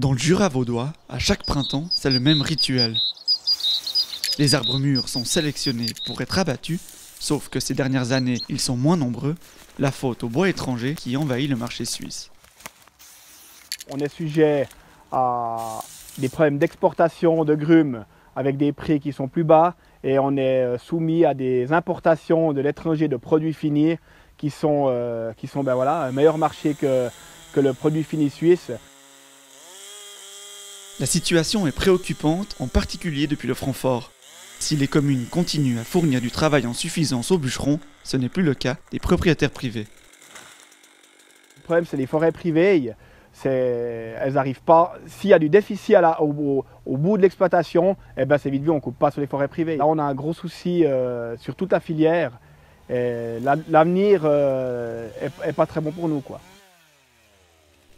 Dans le Jura vaudois, à chaque printemps, c'est le même rituel. Les arbres mûrs sont sélectionnés pour être abattus, sauf que ces dernières années, ils sont moins nombreux, la faute au bois étranger qui envahit le marché suisse. On est sujet à des problèmes d'exportation de grumes avec des prix qui sont plus bas et on est soumis à des importations de l'étranger de produits finis qui sont un meilleur marché que le produit fini suisse. La situation est préoccupante, en particulier depuis le Francfort. Si les communes continuent à fournir du travail en suffisance aux bûcherons, ce n'est plus le cas des propriétaires privés. Le problème, c'est les forêts privées. Elles n'arrivent pas. S'il y a du déficit au bout de l'exploitation, c'est vite vu, on ne coupe pas sur les forêts privées. Là, on a un gros souci sur toute la filière. L'avenir n'est pas très bon pour nous, quoi.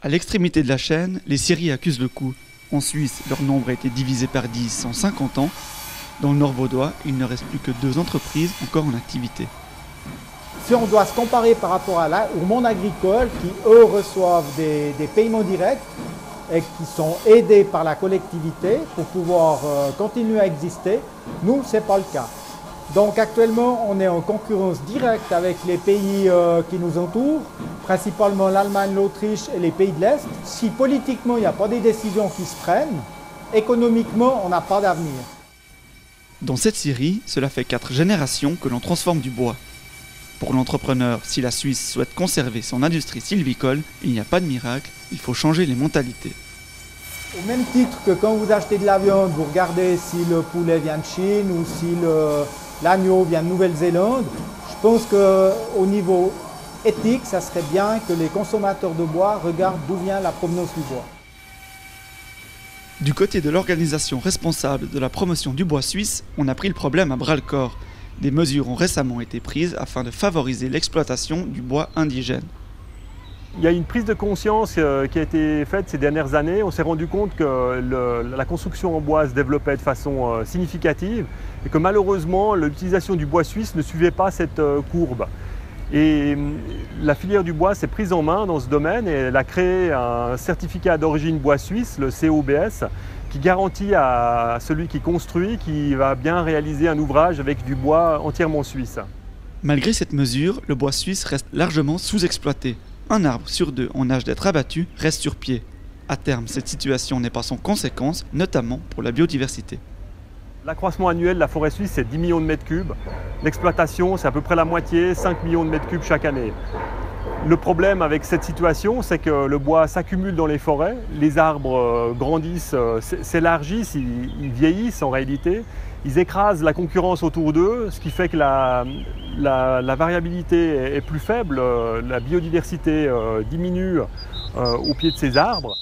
À l'extrémité de la chaîne, les scieries accusent le coup. En Suisse, leur nombre a été divisé par 10 en 50 ans. Dans le Nord vaudois, il ne reste plus que 2 entreprises encore en activité. Si on doit se comparer par rapport au monde agricole, qui eux reçoivent des paiements directs et qui sont aidés par la collectivité pour pouvoir continuer à exister, nous, ce n'est pas le cas. Donc actuellement, on est en concurrence directe avec les pays qui nous entourent, principalement l'Allemagne, l'Autriche et les pays de l'Est. Si politiquement, il n'y a pas des décisions qui se prennent, économiquement, on n'a pas d'avenir. Dans cette scierie, cela fait 4 générations que l'on transforme du bois. Pour l'entrepreneur, si la Suisse souhaite conserver son industrie sylvicole, il n'y a pas de miracle, il faut changer les mentalités. Au même titre que quand vous achetez de la viande, vous regardez si le poulet vient de Chine ou si l'agneau vient de Nouvelle-Zélande, je pense qu'au niveau éthique, ça serait bien que les consommateurs de bois regardent d'où vient la provenance du bois. Du côté de l'organisation responsable de la promotion du bois suisse, on a pris le problème à bras-le-corps. Des mesures ont récemment été prises afin de favoriser l'exploitation du bois indigène. Il y a une prise de conscience qui a été faite ces dernières années. On s'est rendu compte que la construction en bois se développait de façon significative et que malheureusement l'utilisation du bois suisse ne suivait pas cette courbe. Et la filière du bois s'est prise en main dans ce domaine et elle a créé un certificat d'origine bois suisse, le COBS, qui garantit à celui qui construit qu'il va bien réaliser un ouvrage avec du bois entièrement suisse. Malgré cette mesure, le bois suisse reste largement sous-exploité. Un arbre sur 2 en âge d'être abattu reste sur pied. À terme, cette situation n'est pas sans conséquence, notamment pour la biodiversité. L'accroissement annuel de la forêt suisse, c'est 10 millions de mètres cubes. L'exploitation, c'est à peu près la moitié, 5 millions de mètres cubes chaque année. Le problème avec cette situation, c'est que le bois s'accumule dans les forêts, les arbres grandissent, s'élargissent, ils vieillissent en réalité, ils écrasent la concurrence autour d'eux, ce qui fait que la variabilité est plus faible, la biodiversité diminue au pied de ces arbres.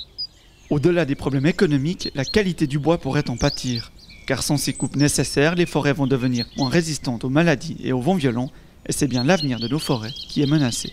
Au-delà des problèmes économiques, la qualité du bois pourrait en pâtir. Car sans ces coupes nécessaires, les forêts vont devenir moins résistantes aux maladies et aux vents violents, et c'est bien l'avenir de nos forêts qui est menacé.